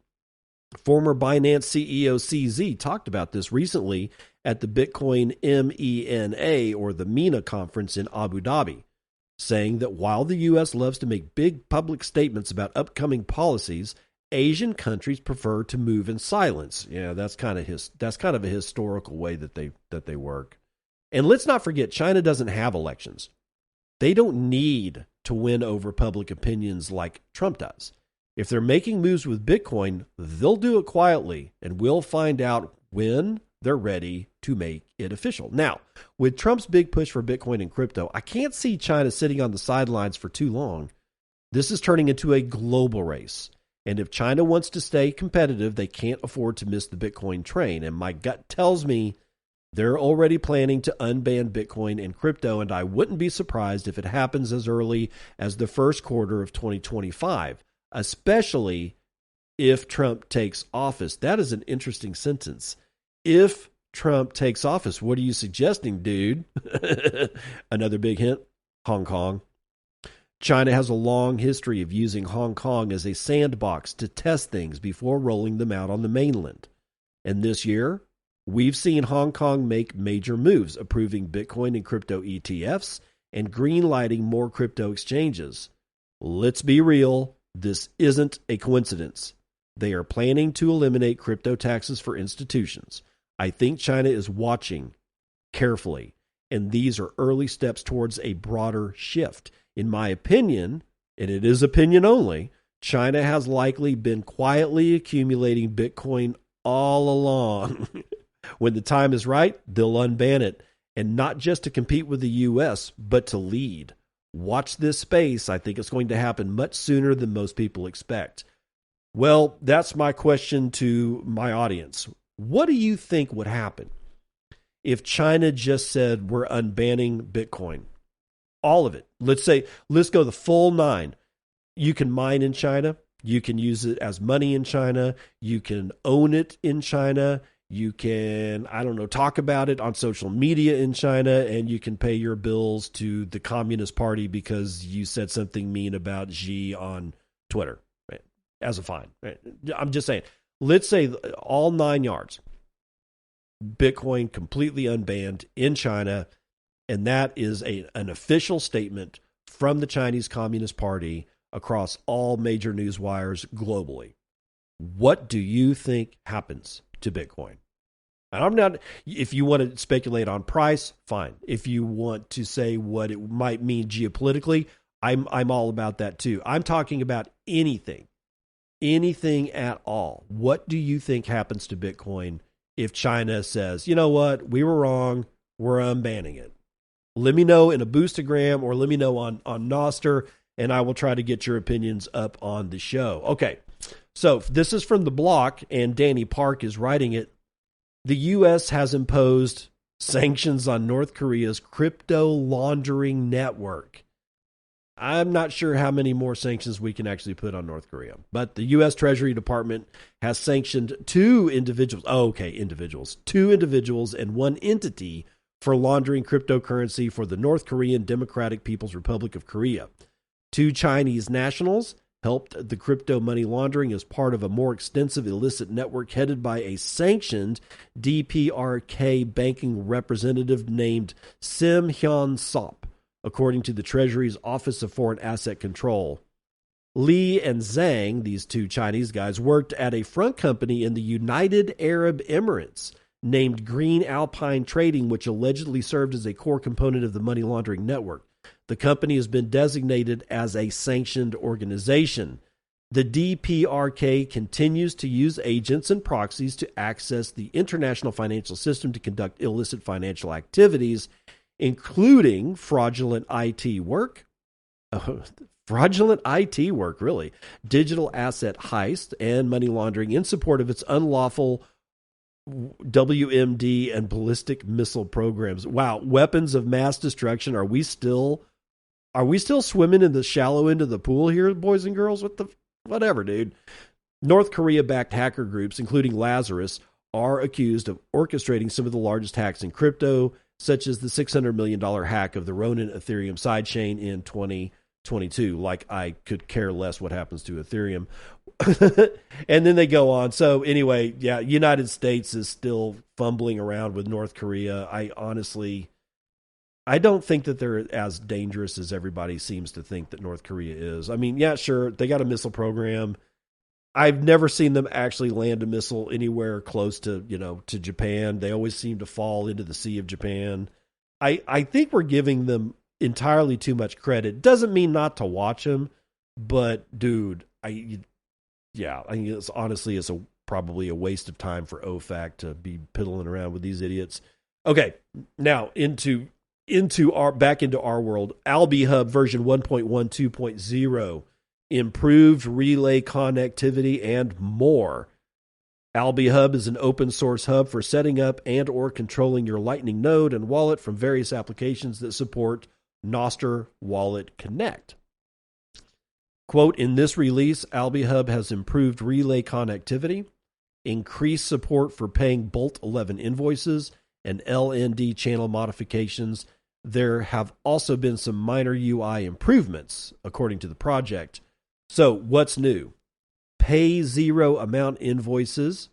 Former Binance CEO CZ talked about this recently at the Bitcoin MENA, or the MENA conference in Abu Dhabi, saying that while the U.S. loves to make big public statements about upcoming policies, Asian countries prefer to move in silence. Yeah, that's kind of a historical way that they work. And let's not forget, China doesn't have elections. They don't need to win over public opinions like Trump does. If they're making moves with Bitcoin, they'll do it quietly, and we'll find out when they're ready to make it official. Now, with Trump's big push for Bitcoin and crypto, I can't see China sitting on the sidelines for too long. This is turning into a global race. And if China wants to stay competitive, they can't afford to miss the Bitcoin train. And my gut tells me they're already planning to unban Bitcoin and crypto, and I wouldn't be surprised if it happens as early as the first quarter of 2025, especially if Trump takes office. That is an interesting sentence. If Trump takes office, what are you suggesting, dude? Another big hint, Hong Kong. China has a long history of using Hong Kong as a sandbox to test things before rolling them out on the mainland. And this year, we've seen Hong Kong make major moves, approving Bitcoin and crypto ETFs and greenlighting more crypto exchanges. Let's be real, this isn't a coincidence. They are planning to eliminate crypto taxes for institutions. I think China is watching carefully, and these are early steps towards a broader shift. In my opinion, and it is opinion only, China has likely been quietly accumulating Bitcoin all along. When the time is right, they'll unban it, and not just to compete with the U.S., but to lead. Watch this space. I think it's going to happen much sooner than most people expect. Well, that's my question to my audience. What do you think would happen if China just said we're unbanning Bitcoin? All of it. Let's go the full 9. You can mine in China. You can use it as money in China. You can own it in China. You can, I don't know, talk about it on social media in China, and you can pay your bills to the Communist Party because you said something mean about Xi on Twitter, right? As a fine. Right? I'm just saying, let's say all 9 yards, Bitcoin completely unbanned in China, and that is an official statement from the Chinese Communist Party across all major news wires globally. What do you think happens to Bitcoin? And I'm not, if you want to speculate on price, fine. If you want to say what it might mean geopolitically, I'm all about that too. I'm talking about anything at all. What do you think happens to Bitcoin if China says, you know what, we were wrong, we're unbanning it? Let me know in a Boostagram or let me know on nostr, and I will try to get your opinions up on the show. Okay, so this is from The Block, and Danny Park is writing it. The U.S. has imposed sanctions on North Korea's crypto laundering network. I'm not sure how many more sanctions we can actually put on North Korea, but the U.S. Treasury Department has sanctioned two individuals and one entity for laundering cryptocurrency for the North Korean Democratic People's Republic of Korea. 2 Chinese nationals helped the crypto money laundering as part of a more extensive illicit network headed by a sanctioned DPRK banking representative named Sim Hyun Sop, according to the Treasury's Office of Foreign Asset Control. Li and Zhang, these 2 Chinese guys, worked at a front company in the United Arab Emirates named Green Alpine Trading, which allegedly served as a core component of the money laundering network. The company has been designated as a sanctioned organization. The DPRK continues to use agents and proxies to access the international financial system to conduct illicit financial activities, including fraudulent IT work, really, digital asset heist, and money laundering in support of its unlawful WMD and ballistic missile programs. Wow, weapons of mass destruction. Are we still swimming in the shallow end of the pool here, boys and girls? Whatever, dude. North Korea-backed hacker groups, including Lazarus, are accused of orchestrating some of the largest hacks in crypto, such as the $600 million hack of the Ronin Ethereum sidechain in 2022. Like, I could care less what happens to Ethereum. And then they go on. So anyway, yeah, United States is still fumbling around with North Korea. I don't think that they're as dangerous as everybody seems to think that North Korea is. I mean, yeah, sure, they got a missile program. I've never seen them actually land a missile anywhere close to, to Japan. They always seem to fall into the Sea of Japan. I think we're giving them entirely too much credit. Doesn't mean not to watch them, but dude, I think it's probably a waste of time for OFAC to be piddling around with these idiots. Okay, now back into our world. AlbiHub version 1.12.0, improved relay connectivity and more. AlbiHub is an open source hub for setting up and or controlling your Lightning node and wallet from various applications that support Nostr Wallet Connect. Quote, in this release, AlbiHub has improved relay connectivity, increased support for paying Bolt 11 invoices, and LND channel modifications. There have also been some minor UI improvements, according to the project. So, what's new? Pay zero amount invoices,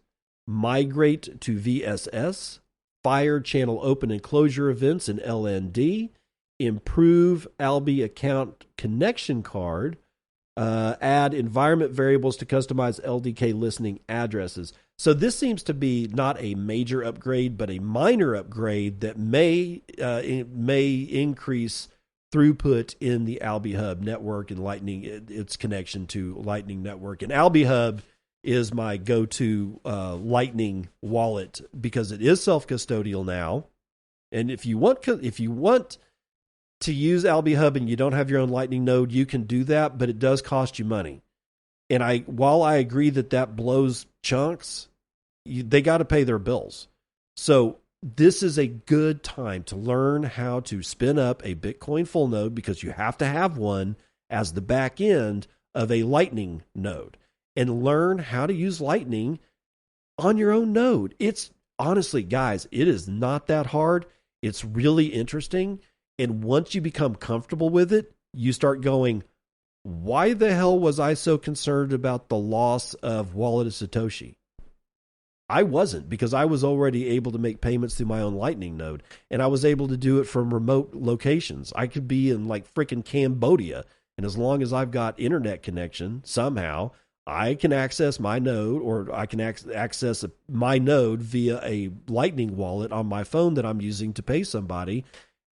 migrate to VSS, fire channel open and closure events in LND, improve Albi account connection card, add environment variables to customize LDK listening addresses. So this seems to be not a major upgrade, but a minor upgrade that may increase throughput in the AlbiHub network and Lightning, its connection to Lightning Network. And AlbiHub is my go-to Lightning wallet because it is self-custodial now. And if you want to use AlbiHub and you don't have your own Lightning node, you can do that, but it does cost you money. And while I agree that blows chunks, they got to pay their bills. So this is a good time to learn how to spin up a Bitcoin full node, because you have to have one as the back end of a Lightning node, and learn how to use Lightning on your own node. It's honestly, guys, it is not that hard. It's really interesting. And once you become comfortable with it, you start going, why the hell was I so concerned about the loss of Wallet of Satoshi? I wasn't, because I was already able to make payments through my own Lightning node, and I was able to do it from remote locations. I could be in like freaking Cambodia, and as long as I've got internet connection somehow, I can access my node, or I can access my node via a Lightning wallet on my phone that I'm using to pay somebody,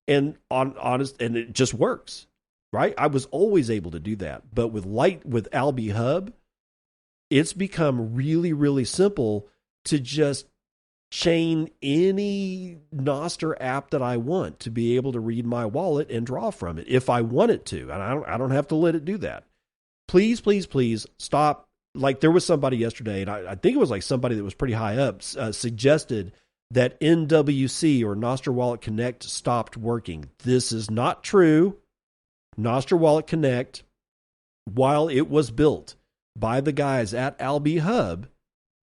and and it just works, right? I was always able to do that, but with Albi Hub, it's become really, really simple to just chain any nostr app that I want to be able to read my wallet and draw from it if I want it to. And I don't have to let it do that. Please, please, please stop. Like, there was somebody yesterday, and I think it was like somebody that was pretty high up, suggested that NWC, or Nostr Wallet Connect, stopped working. This is not true. Nostr Wallet Connect, while it was built by the guys at Albi Hub,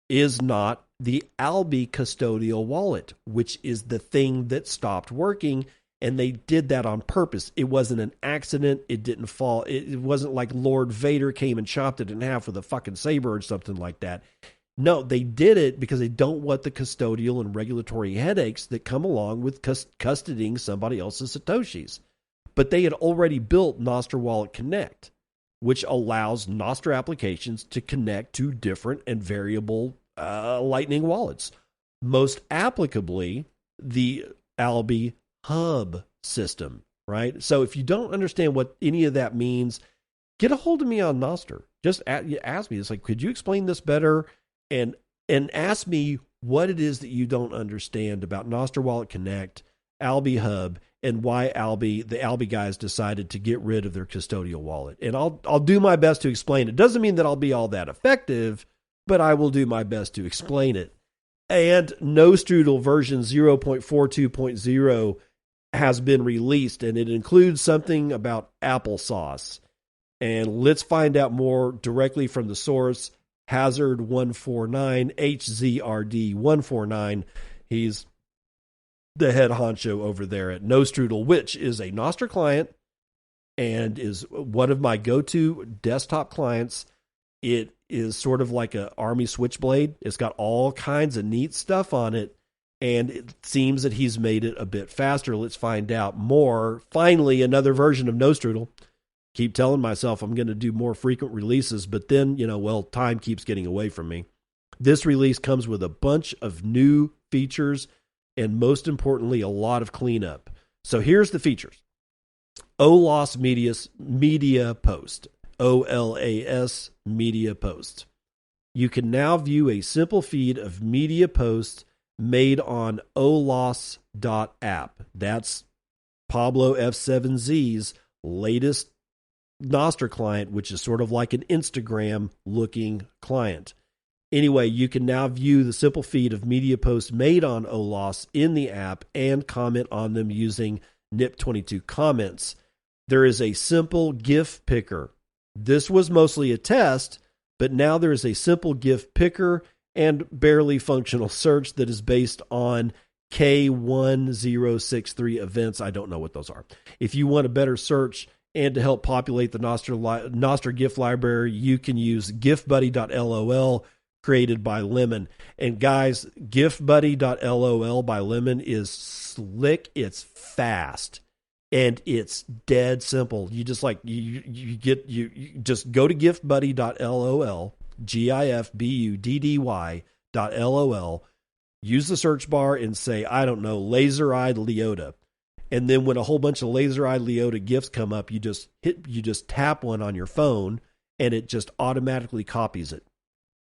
is not the Albi custodial wallet, which is the thing that stopped working, and they did that on purpose. It wasn't an accident. It didn't fall. It wasn't like Lord Vader came and chopped it in half with a fucking saber or something like that. No, they did it because they don't want the custodial and regulatory headaches that come along with custodying somebody else's Satoshis. But they had already built Nostr Wallet Connect, which allows Nostr applications to connect to different and variable Lightning wallets. Most applicably, the Albi Hub system, right? So if you don't understand what any of that means, get a hold of me on Nostr. Just ask me. It's like, could you explain this better? And ask me what it is that you don't understand about Nostr Wallet Connect, Albi Hub, and why the Albi guys decided to get rid of their custodial wallet. And I'll do my best to explain it. Doesn't mean that I'll be all that effective, but I will do my best to explain it. And Nostrudel version 0.42.0 has been released, and it includes something about applesauce. And let's find out more directly from the source, Hazard149, HZRD149. He's the head honcho over there at Nostrudel, which is a Nostr client and is one of my go-to desktop clients. It is sort of like an Army Switchblade. It's got all kinds of neat stuff on it, and it seems that he's made it a bit faster. Let's find out more. Finally, another version of Nostrudel. Keep telling myself I'm going to do more frequent releases, but then, time keeps getting away from me. This release comes with a bunch of new features, and most importantly, a lot of cleanup. So here's the features. OLAS Media Post. OLAS Media Post. You can now view a simple feed of media posts made on olas.app. That's Pablo F7Z's latest Nostr client, which is sort of like an Instagram-looking client. Anyway, you can now view the simple feed of media posts made on OLAS in the app and comment on them using NIP22 comments. There is a simple GIF picker. This was mostly a test, but now there is a simple GIF picker and barely functional search that is based on K1063 events. I don't know what those are. If you want a better search and to help populate the Nostr GIF library, you can use gifbuddy.lol, created by Lemon. And guys, gifbuddy.lol by Lemon is slick. It's fast. And it's dead simple. You just you just go to gifbuddy.lol, gifbuddy.lol, use the search bar and say, I don't know, laser-eyed Leota. And then when a whole bunch of laser-eyed Leota GIFs come up, you just tap one on your phone and it just automatically copies it.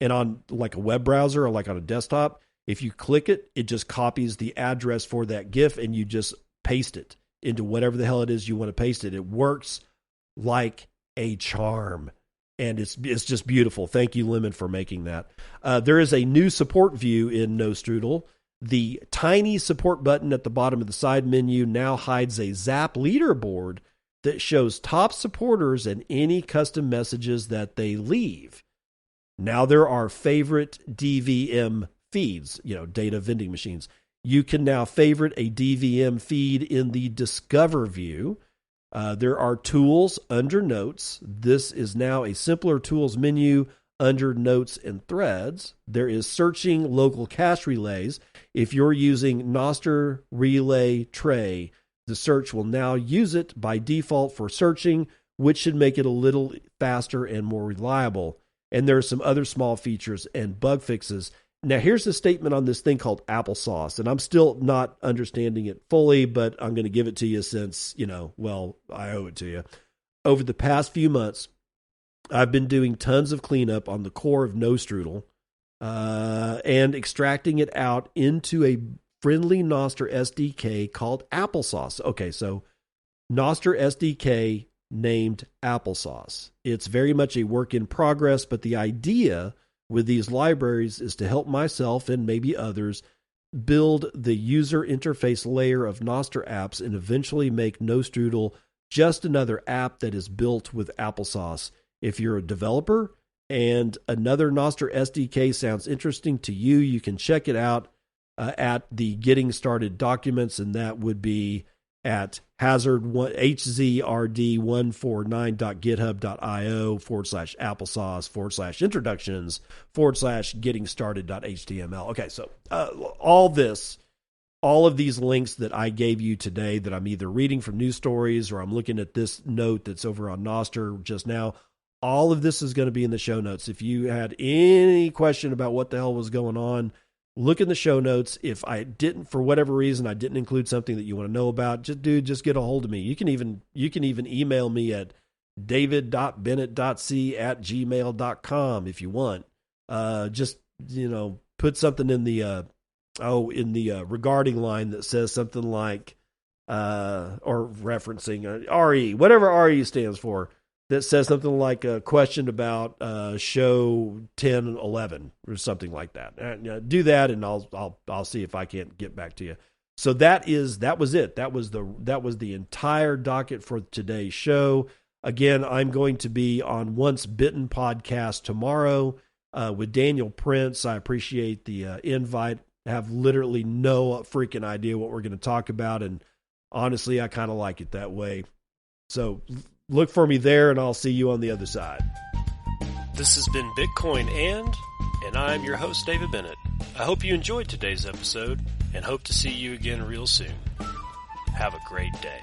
And on like a web browser or like on a desktop, if you click it, it just copies the address for that GIF and you just paste it into whatever the hell it is you want to paste it. It works like a charm, and it's just beautiful. Thank you, Lemon, for making that. There is a new support view in Nostrudel. The tiny support button at the bottom of the side menu now hides a Zap leaderboard that shows top supporters and any custom messages that they leave. Now there are favorite DVM feeds, data vending machines. You can now favorite a DVM feed in the Discover view. There are tools under Notes. This is now a simpler tools menu under Notes and Threads. There is searching local cache relays. If you're using nostr relay tray, the search will now use it by default for searching, which should make it a little faster and more reliable. And there are some other small features and bug fixes. Now, here's a statement on this thing called applesauce, and I'm still not understanding it fully, but I'm going to give it to you since, I owe it to you. Over the past few months, I've been doing tons of cleanup on the core of nostr and extracting it out into a friendly nostr SDK called applesauce. Okay, so nostr SDK named applesauce. It's very much a work in progress, but the idea with these libraries is to help myself and maybe others build the user interface layer of nostr apps and eventually make nostr just another app that is built with applesauce. If you're a developer and another nostr SDK sounds interesting to you, you can check it out at the Getting Started documents, and that would be at hazard1zrd149.github.io/applesauce/introductions/gettingstarted.html. Okay, so all of these links that I gave you today that I'm either reading from news stories or I'm looking at this note that's over on Nostr just now, all of this is going to be in the show notes. If you had any question about what the hell was going on, look in the show notes. If I didn't, for whatever reason, I didn't include something that you want to know about, just get a hold of me. You can even email me at david.bennett.c@gmail.com if you want. Put something in the regarding line that says something like, or referencing RE, whatever RE stands for, that says something like a question about show 1011 or something like that. Do that, and I'll see if I can't get back to you. So that was it. That was the entire docket for today's show. Again, I'm going to be on Once Bitten podcast tomorrow with Daniel Prince. I appreciate the invite. I have literally no freaking idea what we're going to talk about, and honestly, I kind of like it that way. So look for me there, and I'll see you on the other side. This has been Bitcoin and I'm your host, David Bennett. I hope you enjoyed today's episode and hope to see you again real soon. Have a great day.